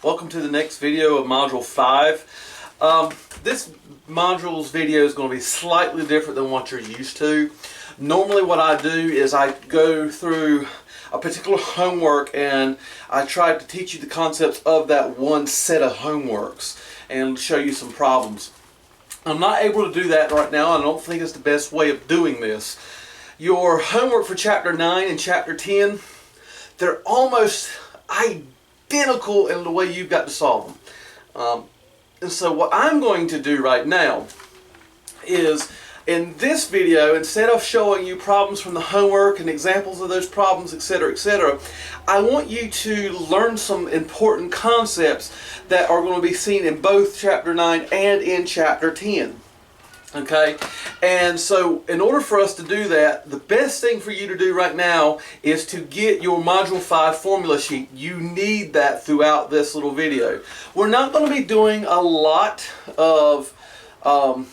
Welcome to the next video of Module 5. This module's video is going to be slightly different than what you're used to. Normally what I do is I go through a particular homework and I try to teach you the concepts of that one set of homeworks and show you some problems. I'm not able to do that right now. I don't think it's the best way of doing this. Your homework for Chapter 9 and Chapter 10, they're almost identical in the way you've got to solve them. And so what I'm going to do right now is, in this video, instead of showing you problems from the homework and examples of those problems, etc., I want you to learn some important concepts that are going to be seen in both Chapter 9 and in Chapter 10. Okay, and so in order for us to do that, the best thing for you to do right now is to get your Module 5 formula sheet. You need that throughout this little video. We're not going to be doing a lot of, I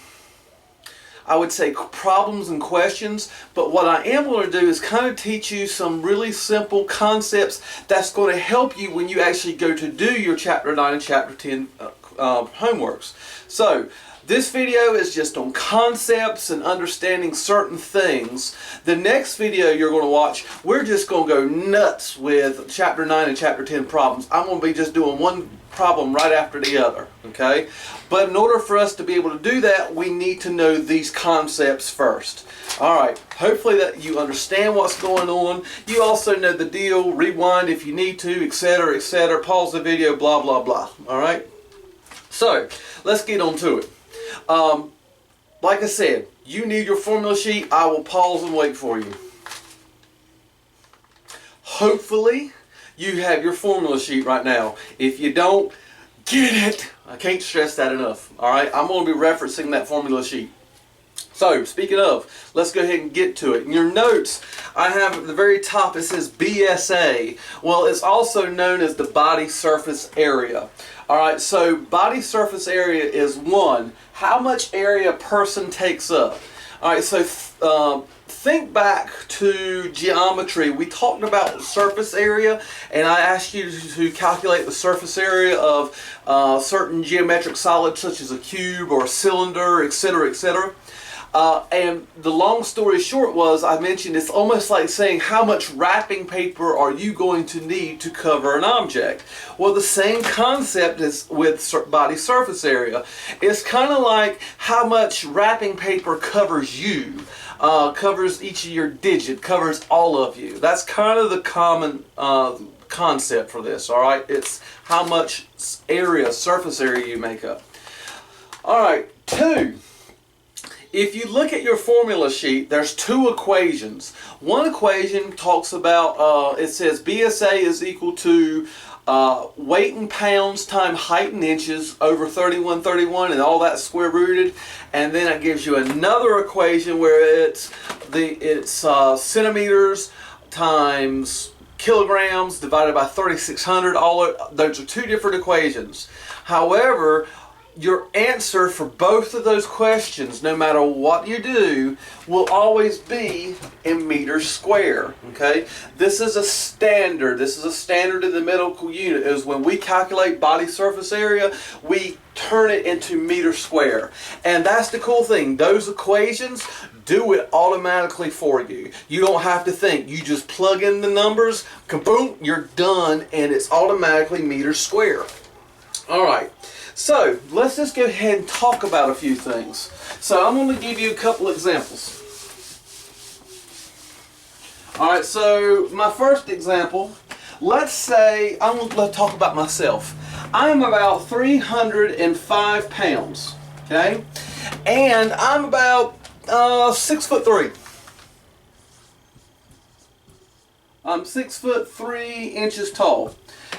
would say, problems and questions, but what I am going to do is kind of teach you some really simple concepts that's going to help you when you actually go to do your Chapter 9 and Chapter 10 homeworks. So, this video is just on concepts and understanding certain things. The next video you're going to watch, we're just going to go nuts with Chapter 9 and Chapter 10 problems. I'm going to be just doing one problem right after the other, okay? But in order for us to be able to do that, we need to know these concepts first. Alright, hopefully that you understand what's going on. You also know the deal. Rewind if you need to, etc., pause the video, blah, blah, blah. Alright? So, let's get on to it. Like I said, you need your formula sheet. I will pause and wait for you. Hopefully, you have your formula sheet right now. If you don't, get it. I can't stress that enough. Alright, I'm going to be referencing that formula sheet. So, speaking of, let's go ahead and get to it. In your notes, I have at the very top, it says BSA. Well, it's also known as the body surface area. Alright, so body surface area is one, how much area a person takes up. Alright, so think back to geometry. We talked about surface area, and I asked you to calculate the surface area of certain geometric solids such as a cube or a cylinder, etc., and the long story short was, I mentioned it's almost like saying how much wrapping paper are you going to need to cover an object. Well, the same concept is with body surface area. It's kind of like how much wrapping paper covers you, covers each of your digits, covers all of you. That's kind of the common concept for this, alright? It's how much area, surface area you make up. Alright, 2. If you look at your formula sheet, there's two equations. One equation talks about, it says BSA is equal to weight in pounds times height in inches over 3131, and all that square rooted. And then it gives you another equation where it's centimeters times kilograms divided by 3600. Those are two different equations. However, your answer for both of those questions, no matter what you do, will always be in meters square. Okay? This is a standard. This is a standard in the medical unit. Is when we calculate body surface area, we turn it into meters square. And that's the cool thing. Those equations do it automatically for you. You don't have to think. You just plug in the numbers, kaboom, you're done, and it's automatically meters square. Alright. So, let's just go ahead and talk about a few things. So, I'm going to give you a couple examples. Alright, so my first example, let's say, I'm going to talk about myself. I'm about 305 pounds, okay? And I'm about 6'3". I'm 6'3" inches tall.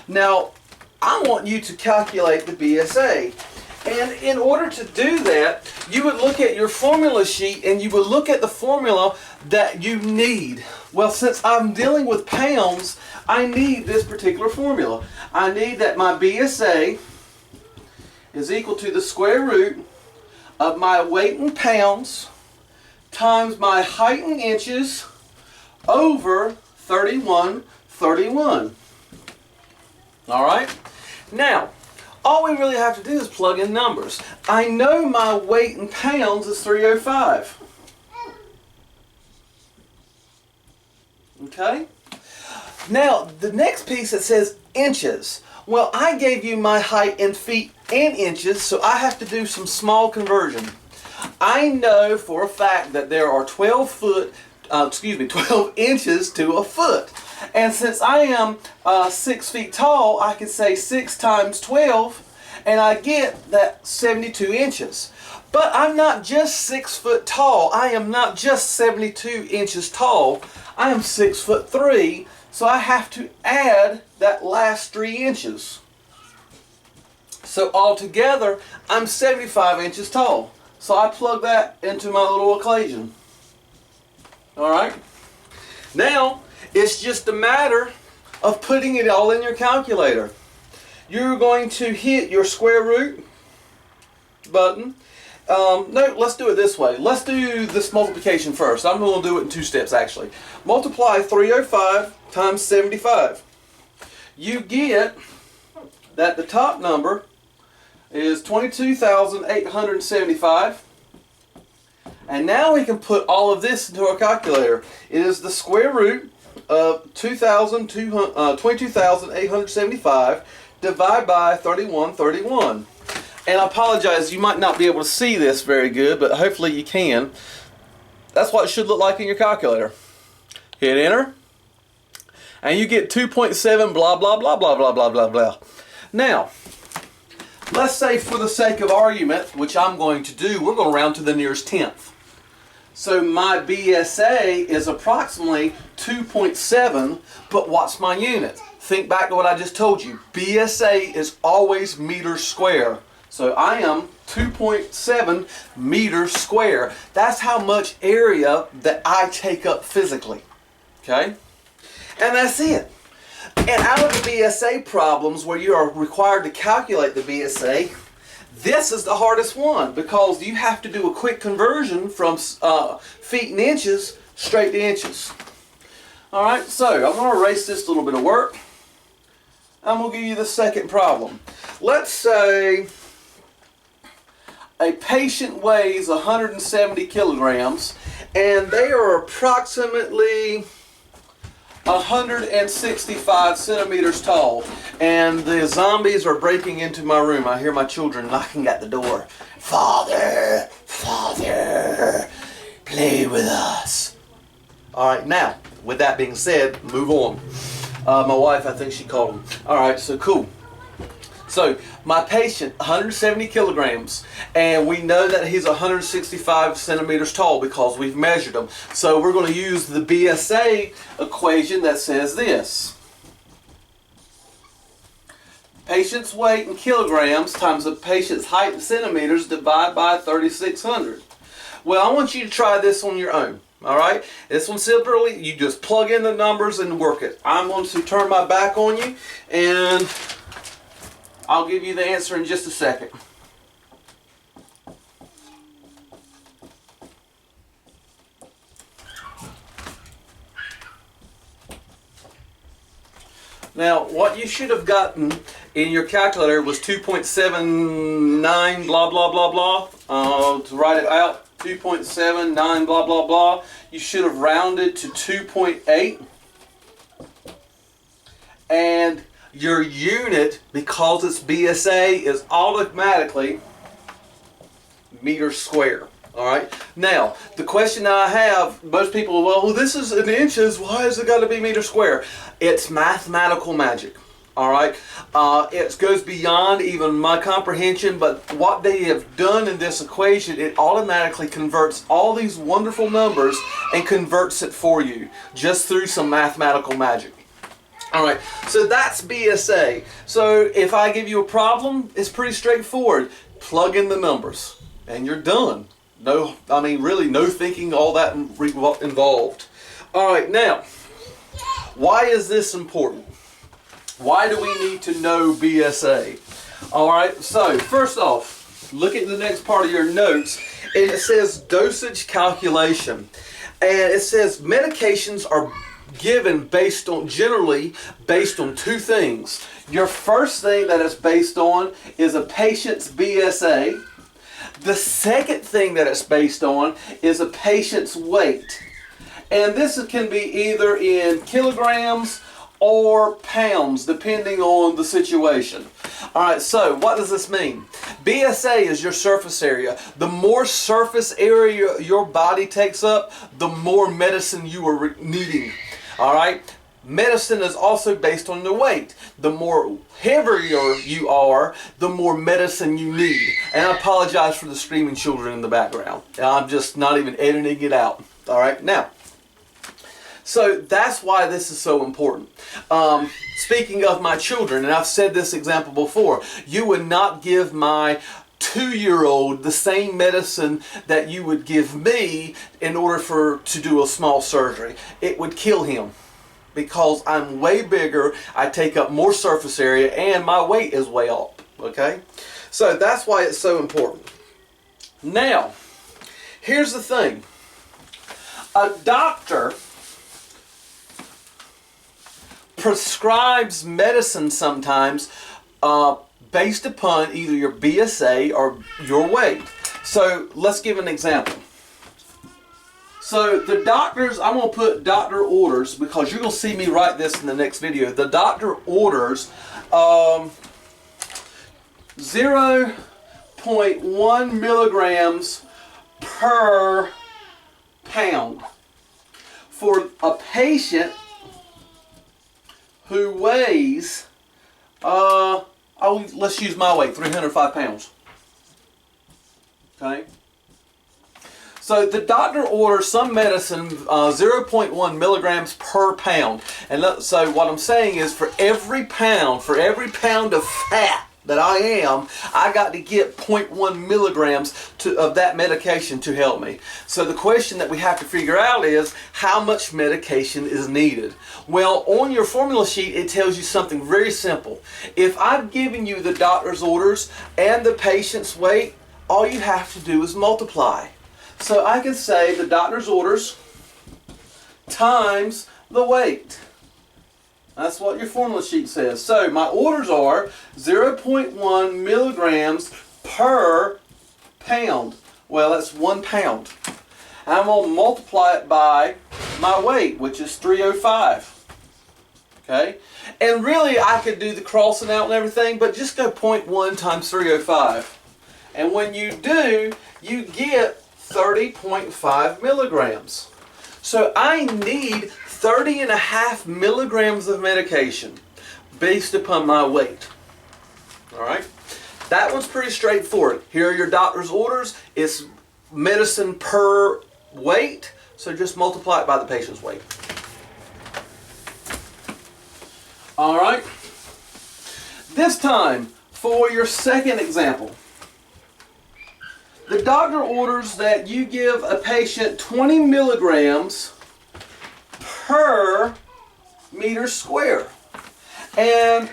Now, I want you to calculate the BSA. And in order to do that, you would look at your formula sheet and you would look at the formula that you need. Well, since I'm dealing with pounds, I need this particular formula. I need that my BSA is equal to the square root of my weight in pounds times my height in inches over 3131. Alright? Now, all we really have to do is plug in numbers. I know my weight in pounds is 305. Okay? Now, the next piece that says inches. Well, I gave you my height in feet and inches, so I have to do some small conversion. I know for a fact that there are 12 inches to a foot. And since I am 6 feet tall, I can say 6 times 12, and I get that 72 inches. But I'm not just 6 foot tall. I am not just 72 inches tall. I am 6'3", so I have to add that last 3 inches. So altogether, I'm 75 inches tall. So I plug that into my little equation. Alright? Now, it's just a matter of putting it all in your calculator. You're going to hit your square root button. No, let's do it this way. Let's do this multiplication first. I'm going to do it in 2 steps actually. Multiply 305 times 75. You get that the top number is 22,875. And now we can put all of this into our calculator. It is the square root of 22,875 divided by 3131. And I apologize, you might not be able to see this very good, but hopefully you can. That's what it should look like in your calculator. Hit enter, and you get 2.7 blah blah blah blah blah blah blah blah. Now, let's say for the sake of argument, which I'm going to do, we're going to round to the nearest tenth. So my BSA is approximately 2.7, but what's my unit? Think back to what I just told you. BSA is always meters square. So I am 2.7 meters square. That's how much area that I take up physically. Okay? And that's it. And out of the BSA problems where you are required to calculate the BSA, this is the hardest one because you have to do a quick conversion from feet and inches straight to inches. Alright, so I'm going to erase this little bit of work. I'm going to give you the second problem. Let's say a patient weighs 170 kilograms and they are approximately 165 centimeters tall, and the zombies are breaking into my room. I hear my children knocking at the door. Father, Father, play with us. Alright, now, with that being said, move on. My wife, I think she called him. Alright, so cool. So, my patient, 170 kilograms, and we know that he's 165 centimeters tall because we've measured him. So we're going to use the BSA equation that says this. Patient's weight in kilograms times the patient's height in centimeters divided by 3,600. Well, I want you to try this on your own. Alright, this one simply, you just plug in the numbers and work it. I'm going to turn my back on you and I'll give you the answer in just a second. Now, what you should have gotten in your calculator was 2.79 blah blah blah blah. To write it out, 2.79 blah blah blah. You should have rounded to 2.8. And your unit, because it's BSA, is automatically meters square. Alright? Now, the question I have, most people, well, this is in inches, why has it got to be meters square? It's mathematical magic. Alright? It goes beyond even my comprehension, but what they have done in this equation, it automatically converts all these wonderful numbers and converts it for you, just through some mathematical magic. Alright, so that's BSA. So if I give you a problem, it's pretty straightforward. Plug in the numbers and you're done. No, I mean really no thinking all that involved. Alright, now, why is this important? Why do we need to know BSA? Alright, so first off, look at the next part of your notes and it says dosage calculation. And it says medications are given generally based on 2 things: Your first thing that it's based on is a patient's BSA. The second thing that it's based on is a patient's weight. And this can be either in kilograms or pounds, depending on the situation. Alright, so what does this mean? BSA is your surface area. The more surface area your body takes up, the more medicine you are needing. Alright? Medicine is also based on the weight. The more heavier you are, the more medicine you need. And I apologize for the screaming children in the background. I'm just not even editing it out. Alright, now, so that's why this is so important. Speaking of my children, and I've said this example before, you would not give my 2-year-old the same medicine that you would give me in order to do a small surgery. It would kill him because I'm way bigger, I take up more surface area, and my weight is way up. Okay? So that's why it's so important. Now, here's the thing. A doctor prescribes medicine sometimes based upon either your BSA or your weight. So let's give an example. So the doctors, I'm going to put doctor orders because you're going to see me write this in the next video. The doctor orders 0.1 milligrams per pound for a patient who weighs, let's use my weight, 305 pounds. Okay? So the doctor orders some medicine, 0.1 milligrams per pound. And so what I'm saying is for every pound of fat that I am, I got to get 0.1 milligrams of that medication to help me. So the question that we have to figure out is how much medication is needed. Well, on your formula sheet, it tells you something very simple. If I've given you the doctor's orders and the patient's weight, all you have to do is multiply. So I can say the doctor's orders times the weight. That's what your formula sheet says. So my orders are 0.1 milligrams per pound. Well, that's 1 pound. I'm going to multiply it by my weight, which is 305. Okay? And really, I could do the crossing out and everything, but just go 0.1 times 305. And when you do, you get 30.5 milligrams. So I need 30.5 milligrams of medication based upon my weight. Alright? That one's pretty straightforward. Here are your doctor's orders. It's medicine per weight, so just multiply it by the patient's weight. Alright? This time, for your second example. The doctor orders that you give a patient 20 milligrams per meter square. And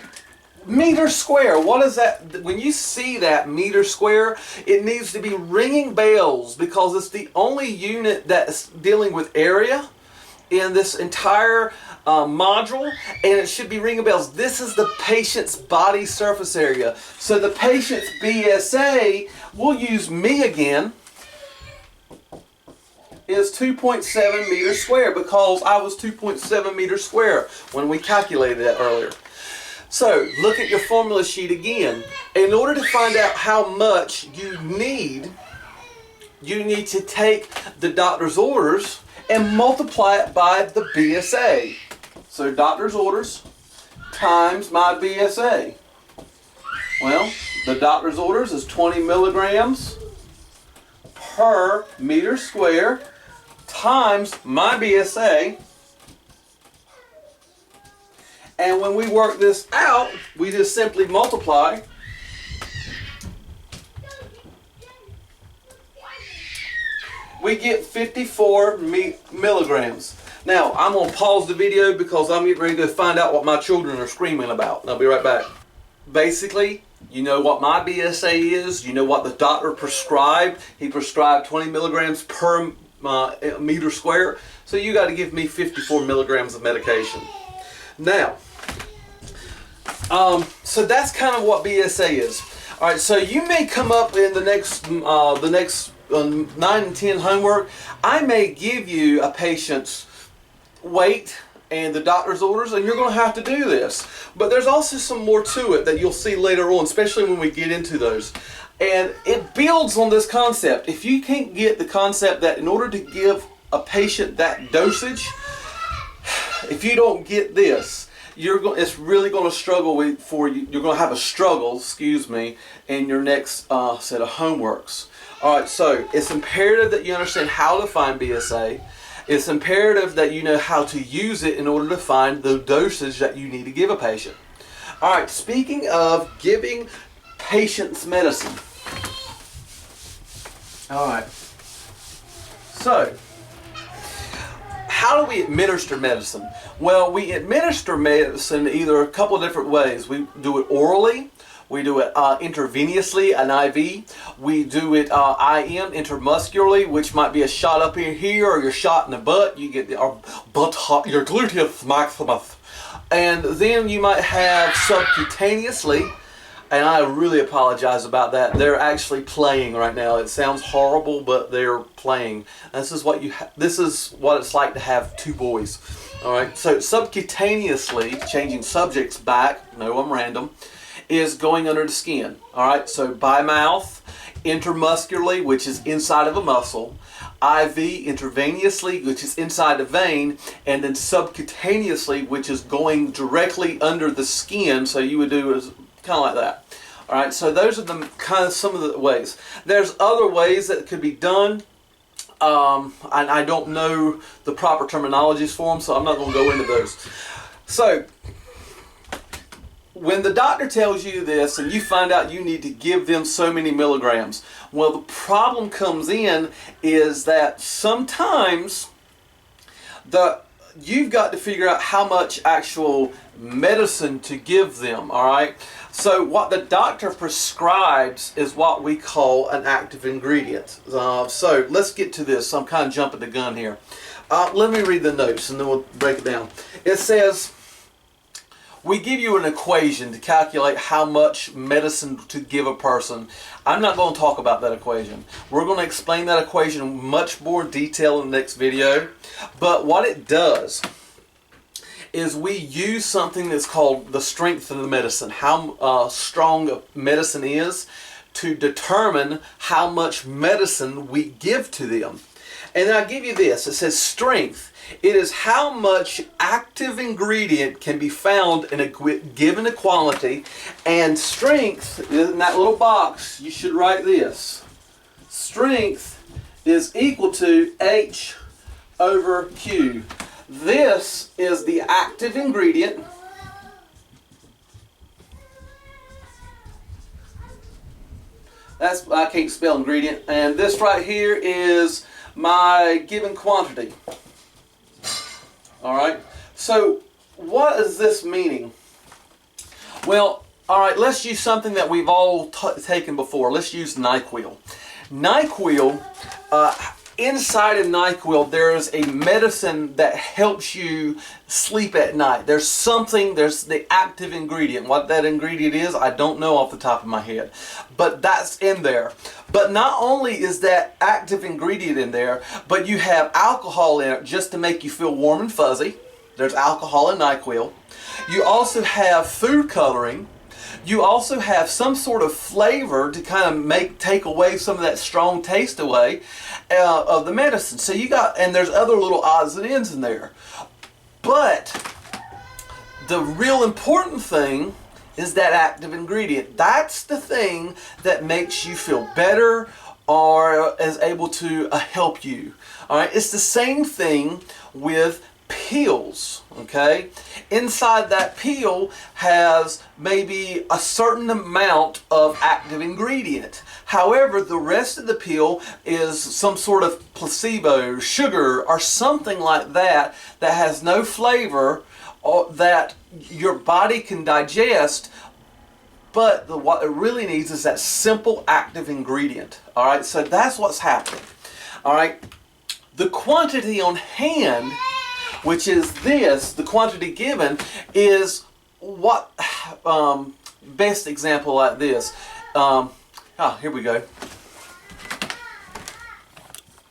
meter square, what is that? When you see that meter square, it needs to be ringing bells because it's the only unit that's dealing with area in this entire module, and it should be ringing bells. This is the patient's body surface area. So the patient's BSA, we'll use me again, is 2.7 meters square because I was 2.7 meters square when we calculated that earlier. So look at your formula sheet again. In order to find out how much you need to take the doctor's orders and multiply it by the BSA. So doctor's orders times my BSA. Well, the doctor's orders is 20 milligrams per meter square times my BSA. And when we work this out, we just simply multiply. We get 54 milligrams. Now, I'm going to pause the video because I'm getting ready to find out what my children are screaming about. And I'll be right back. Basically, you know what my BSA is. You know what the doctor prescribed. He prescribed 20 milligrams per meter square. So you got to give me 54 milligrams of medication. Now, So that's kind of what BSA is. All right, so you may come up in the next 9 and 10 homework. I may give you a patient's weight and the doctor's orders, and you're going to have to do this. But there's also some more to it that you'll see later on, especially when we get into those. And it builds on this concept. If you can't get the concept that in order to give a patient that dosage, if you don't get this, it's really going to struggle for you. You're going to have a struggle, in your next set of homeworks. All right, so it's imperative that you understand how to find BSA. It's imperative that you know how to use it in order to find the dosage that you need to give a patient. All right, speaking of giving patients medicine. All right, so how do we administer medicine? Well, we administer medicine either a couple of different ways. We do it orally, we do it intravenously, an IV. We do it IM, intramuscularly, which might be a shot up here or your shot in the butt. You get your gluteus maximus. And then you might have subcutaneously, and I really apologize about that. They're actually playing right now. It sounds horrible, but they're playing. This is what it's like to have two boys. All right. So subcutaneously, changing subjects back. No, I'm random. Is going under the skin. All right. So by mouth, intramuscularly, which is inside of a muscle. IV, intravenously, which is inside the vein, and then subcutaneously, which is going directly under the skin. So you would do it kind of like that. All right, so those are the kind of some of the ways. There's other ways that could be done. I don't know the proper terminologies for them, so I'm not going to go into those. So when the doctor tells you this and you find out you need to give them so many milligrams, well, the problem comes in is that sometimes you've got to figure out how much actual medicine to give them, all right? So what the doctor prescribes is what we call an active ingredient. So let's get to this. I'm kind of jumping the gun here. Let me read the notes and then we'll break it down. It says, we give you an equation to calculate how much medicine to give a person. I'm not going to talk about that equation. We're going to explain that equation in much more detail in the next video. But what it does is we use something that's called the strength of the medicine, how strong medicine is, to determine how much medicine we give to them. And I'll give you this. It says strength. It is how much active ingredient can be found in a given quantity. And strength, in that little box, you should write this. Strength is equal to H over Q. This is the active ingredient. I can't spell ingredient. And this right here is my given quantity. All right. So what is this meaning? Well, all right, let's use something that we've all taken before. Let's use NyQuil. NyQuil, inside of NyQuil, there is a medicine that helps you sleep at night. There's the active ingredient. What that ingredient is, I don't know off the top of my head. But that's in there. But not only is that active ingredient in there, but you have alcohol in it just to make you feel warm and fuzzy. There's alcohol in NyQuil. You also have food coloring. You also have some sort of flavor to kind of take away some of that strong taste away of the medicine. So and there's other little odds and ends in there. But the real important thing is that active ingredient. That's the thing that makes you feel better or is able to help you. All right, it's the same thing with pills, okay? Inside that pill has maybe a certain amount of active ingredient. However, the rest of the pill is some sort of placebo, sugar, or something like that that has no flavor or that your body can digest, but what it really needs is that simple active ingredient. All right, so that's what's happening. All right, the quantity on hand, which is this, the quantity given, is best example like this. Here we go.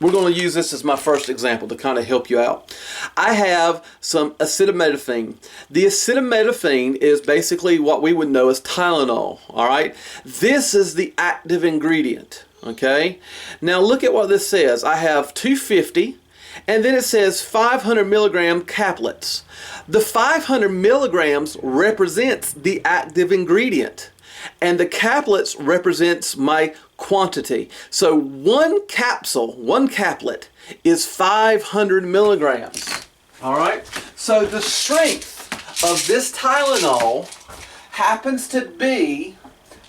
We're going to use this as my first example to kind of help you out. I have some acetaminophen. The acetaminophen is basically what we would know as Tylenol. All right. This is the active ingredient. Okay. Now look at what this says. I have 250, and then it says 500 milligram caplets. The 500 milligrams represents the active ingredient, and the caplets represents my quantity. So one caplet is 500 milligrams. All right. So the strength of this Tylenol happens to be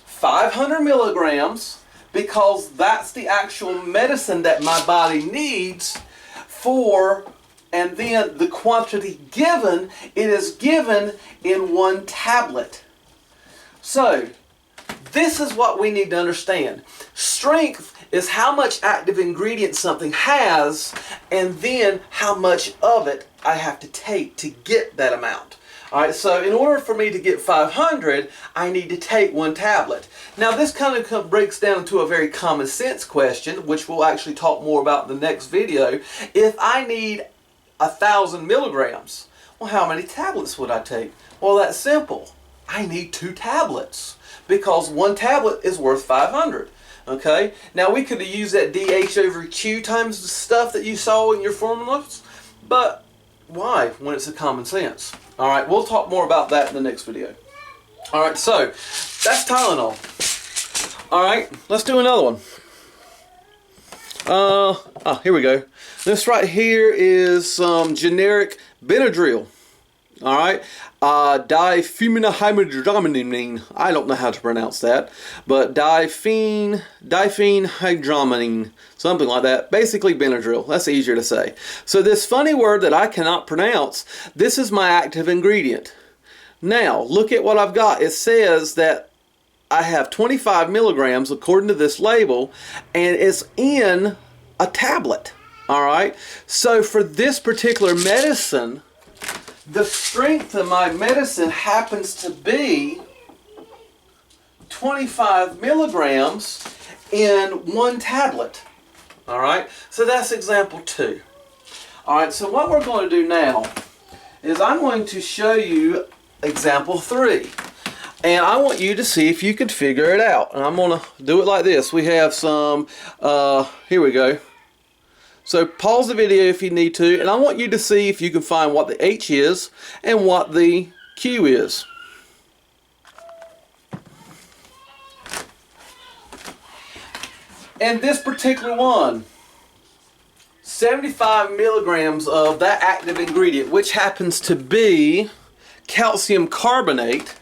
500 milligrams because that's the actual medicine that my body needs for, and then the quantity given, it is given in one tablet. So this is what we need to understand. Strength is how much active ingredient something has, and then how much of it I have to take to get that amount. All right, so in order for me to get 500, I need to take one tablet. Now this kind of breaks down into a very common sense question, which we'll actually talk more about in the next video. If I need 1,000 milligrams, well, how many tablets would I take? Well, that's simple. I need 2 tablets, because one tablet is worth 500. Okay, now we could have used that DH over Q times the stuff that you saw in your formulas, but why when it's a common sense? All right, we'll talk more about that in the next video. All right, so that's Tylenol. All right, let's do another one. Here we go. This right here is some generic Benadryl. All right, diphenhydramine. I don't know how to pronounce that, but diphenhydramine, something like that. Basically Benadryl. That's easier to say. So this funny word that I cannot pronounce, this is my active ingredient. Now look at what I've got. It says that I have 25 milligrams according to this label, and it's in a tablet. All right. So for this particular medicine, the strength of my medicine happens to be 25 milligrams in one tablet. All right, so that's example 2. All right, so what we're going to do now is I'm going to show you example 3. And I want you to see if you can figure it out. And I'm going to do it like this. We have some, here we go. So pause the video if you need to, and I want you to see if you can find what the H is and what the Q is. And this particular one, 75 milligrams of that active ingredient, which happens to be calcium carbonate.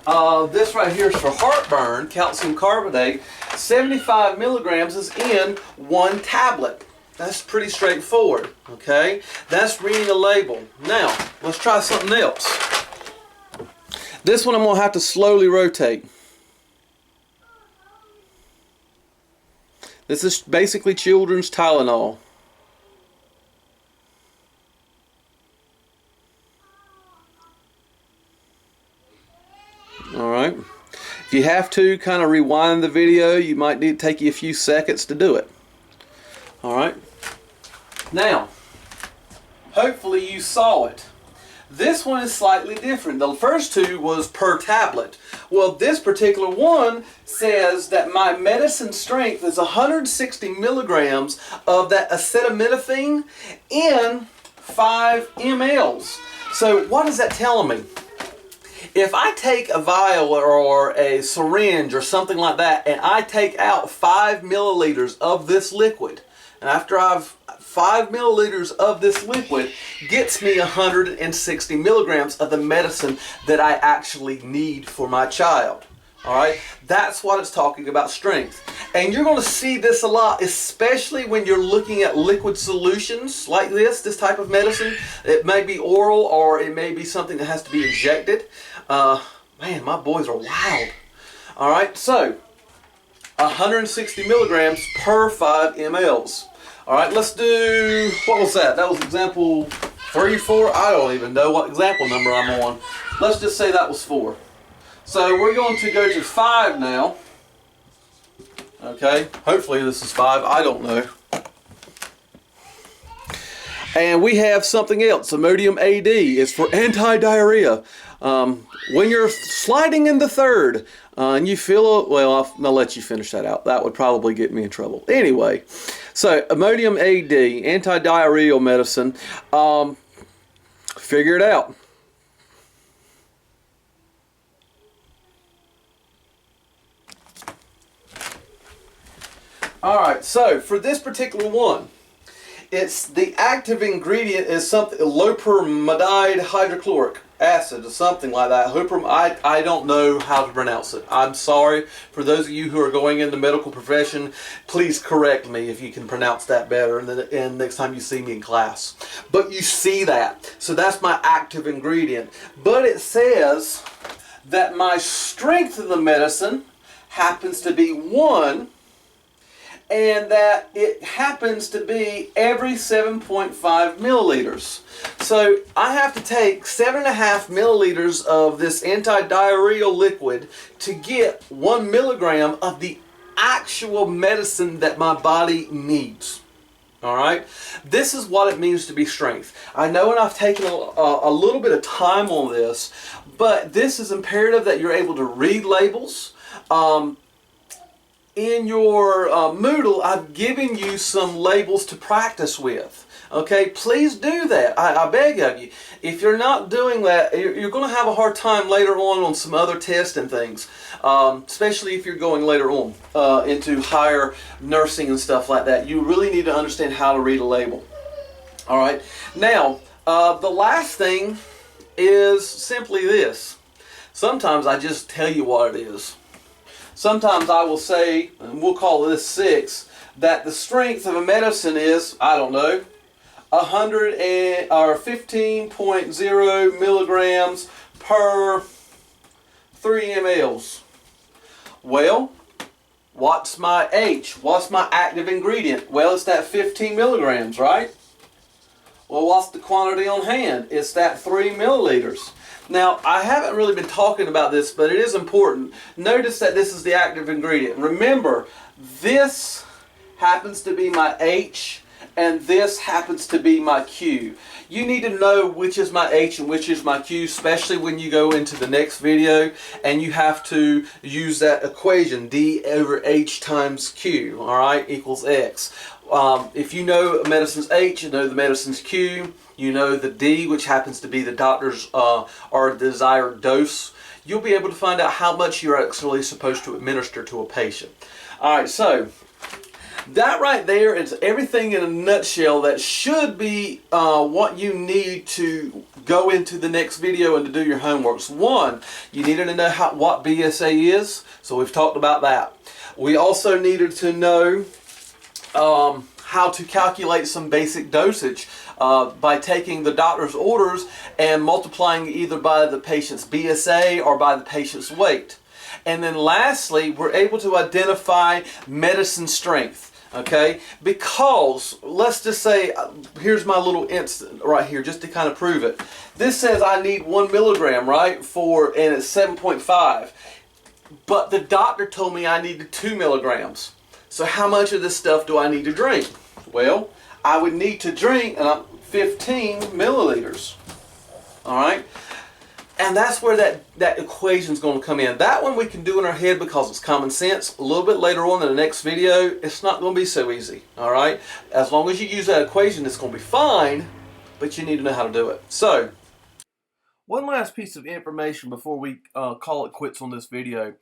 This right here is for heartburn, calcium carbonate. 75 milligrams is in one tablet. That's pretty straightforward, okay? That's reading a label. Now, let's try something else. This one I'm going to have to slowly rotate. This is basically children's Tylenol. Alright. If you have to kind of rewind the video, you might need to take you a few seconds to do it. Alright. Now, hopefully you saw it. This one is slightly different. The first 2 was per tablet. Well, this particular one says that my medicine strength is 160 milligrams of that acetaminophen in 5 mLs. So what is that telling me? If I take a vial or a syringe or something like that, and I take out 5 milliliters of this liquid, and after 5 milliliters of this liquid gets me 160 milligrams of the medicine that I actually need for my child. All right, that's what it's talking about, strength. And you're going to see this a lot, especially when you're looking at liquid solutions like this type of medicine. It may be oral, or it may be something that has to be injected. Man, my boys are wild. All right, so 160 milligrams per 5 mLs. All right, let's do, what was that? That was example 3, 4? I don't even know what example number I'm on. Let's just say that was 4. So we're going to go to 5 now. Okay, hopefully this is 5. I don't know. And we have something else. Imodium AD is for anti-diarrhea. When you're sliding in the 3rd and you feel, well, I'll let you finish that out. That would probably get me in trouble. Anyway, so Imodium AD, anti-diarrheal medicine. Figure it out. Alright, so for this particular one, it's the active ingredient is something, loperamide hydrochloric acid or something like that. I don't know how to pronounce it. I'm sorry. For those of you who are going in the medical profession, please correct me if you can pronounce that better and next time you see me in class. But you see that. So that's my active ingredient. But it says that my strength of the medicine happens to be 1, and that it happens to be every 7.5 milliliters. So I have to take 7.5 milliliters of this anti-diarrheal liquid to get 1 milligram of the actual medicine that my body needs. Alright? This is what it means to be strength. I know, and I've taken a little bit of time on this, but this is imperative that you're able to read labels. In your Moodle, I've given you some labels to practice with. Okay, please do that. I beg of you. If you're not doing that, you're going to have a hard time later on some other tests and things, especially if you're going later on into higher nursing and stuff like that. You really need to understand how to read a label. All right. Now, the last thing is simply this. Sometimes I just tell you what it is. Sometimes I will say, and we'll call this 6, that the strength of a medicine is, I don't know, 15.0 milligrams per 3 mLs. Well, what's my H? What's my active ingredient? Well, it's that 15 milligrams, right? Well, what's the quantity on hand? It's that 3 milliliters. Now, I haven't really been talking about this, but it is important. Notice that this is the active ingredient. Remember, this happens to be my H, and this happens to be my Q. You need to know which is my H and which is my Q, especially when you go into the next video and you have to use that equation, D over H times Q, all right, equals X. If you know medicine's H, you know the medicine's Q, you know the D, which happens to be the doctor's or desired dose, you'll be able to find out how much you're actually supposed to administer to a patient. All right, so that right there is everything in a nutshell that should be what you need to go into the next video and to do your homeworks. 1, you needed to know what BSA is, so we've talked about that. We also needed to know how to calculate some basic dosage by taking the doctor's orders and multiplying either by the patient's BSA or by the patient's weight. And then lastly, we're able to identify medicine strength. Okay, because let's just say, here's my little instant right here just to kind of prove it. This says I need 1 milligram, right, and it's 7.5. But the doctor told me I needed 2 milligrams. So how much of this stuff do I need to drink? Well, I would need to drink 15 milliliters. All right. And that's where that equation is going to come in. That one we can do in our head because it's common sense. A little bit later on in the next video, it's not going to be so easy. All right? As long as you use that equation, it's going to be fine, but you need to know how to do it. So, one last piece of information before we call it quits on this video.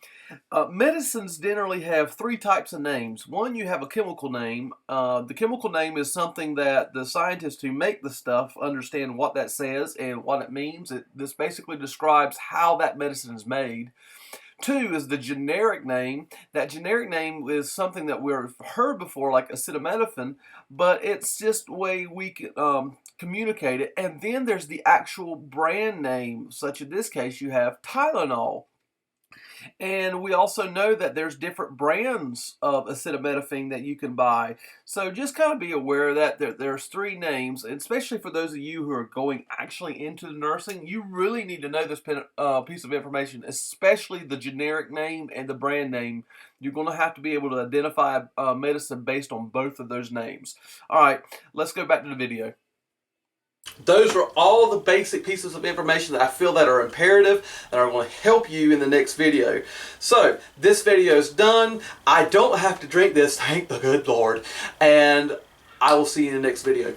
Medicines generally have 3 types of names. One, you have a chemical name. The chemical name is something that the scientists who make the stuff understand what that says and what it means. This basically describes how that medicine is made. 2 is the generic name. That generic name is something that we've heard before, like acetaminophen, but it's just the way we can communicate it. And then there's the actual brand name, such in this case you have Tylenol. And we also know that there's different brands of acetaminophen that you can buy. So just kind of be aware of that. There's three names, and especially for those of you who are going actually into the nursing, you really need to know this piece of information, especially the generic name and the brand name. You're going to have to be able to identify medicine based on both of those names. All right, let's go back to the video. Those are all the basic pieces of information that I feel that are imperative and are going to help you in the next video. So this video is done. I don't have to drink this, thank the good Lord. And I will see you in the next video.